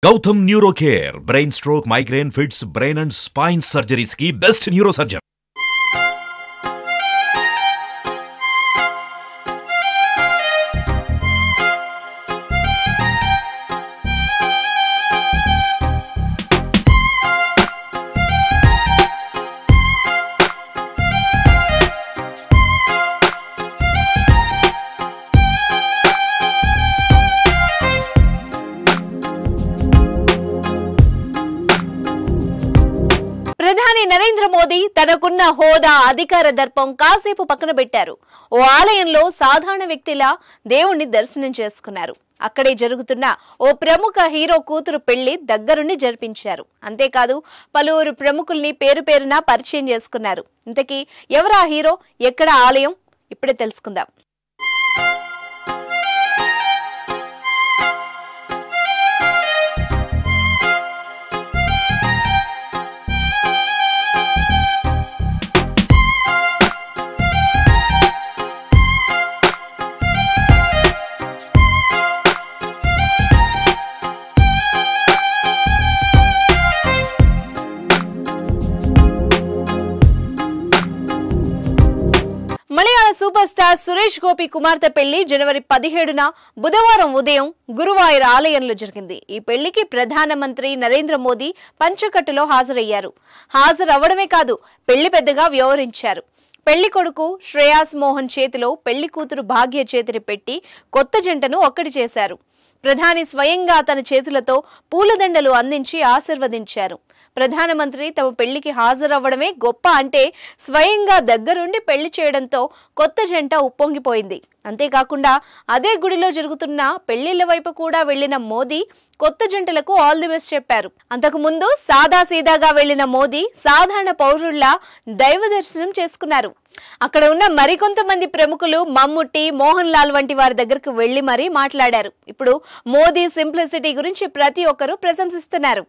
Gautam Neurocare, brain stroke, migraine, fits, brain and spine surgeries की best neurosurgeon. ప్రధాని నరేంద్ర మోదీ తనకున్న హోదా అధికార దర్పం కాసేపు పక్కన పెట్టారు. ఓ ఆలయంలో సాధారణ వ్యక్తిలా దేవుణ్ణి దర్శనం చేసుకున్నారు. అక్కడే జరుగుతున్న ఓ ప్రముఖ హీరో కూతురు పెళ్లి దగ్గరుండి జరిపించారు. అంతేకాదు పలువురు ప్రముఖుల్ని పేరు పేరున పరిచయం చేసుకున్నారు. ఇంతకీ ఎవరా హీరో, ఎక్కడ ఆలయం, ఇప్పుడే తెలుసుకుందాం. మలయాళ సూపర్ స్టార్ సురేష్ గోపి కుమార్తె పెళ్లి జనవరి 17న బుధవారం ఉదయం గురువాయూర్ ఆలయంలో జరిగింది. ఈ పెళ్లికి ప్రధానమంత్రి నరేంద్ర మోదీ పంచకట్టులో హాజరయ్యారు. హాజరవ్వడమే కాదు, పెళ్లి పెద్దగా వ్యవహరించారు. పెళ్లి కొడుకు శ్రేయాస్ మోహన్ చేతిలో పెళ్లి కూతురు భాగ్య చేతిని పెట్టి కొత్త జంటను ఒక్కటి చేశారు. ప్రధాని స్వయంగా తన చేతులతో పూలదండలు అందించి ఆశీర్వదించారు. ప్రధానమంత్రి తమ పెళ్లికి హాజరవ్వడమే గొప్ప అంటే స్వయంగా దగ్గరుండి పెళ్లి చేయడంతో కొత్త జంట ఉప్పొంగిపోయింది. అంతేకాకుండా అదే గుడిలో జరుగుతున్న పెళ్లిళ్ల వైపు కూడా వెళ్లిన మోదీ కొత్త జంటలకు ఆల్ ది బెస్ట్ చెప్పారు. అంతకు ముందు సాదాసీదాగా వెళ్లిన మోదీ సాధారణ పౌరుల్లా దైవ దర్శనం చేసుకున్నారు. అక్కడ ఉన్న మరికొంతమంది ప్రముఖులు మమ్ముట్టి, మోహన్ లాల్ వంటి వారి దగ్గరకు వెళ్లి మరీ మాట్లాడారు. ఇప్పుడు మోదీ సింప్లిసిటీ గురించి ప్రతి ఒక్కరూ ప్రశంసిస్తున్నారు.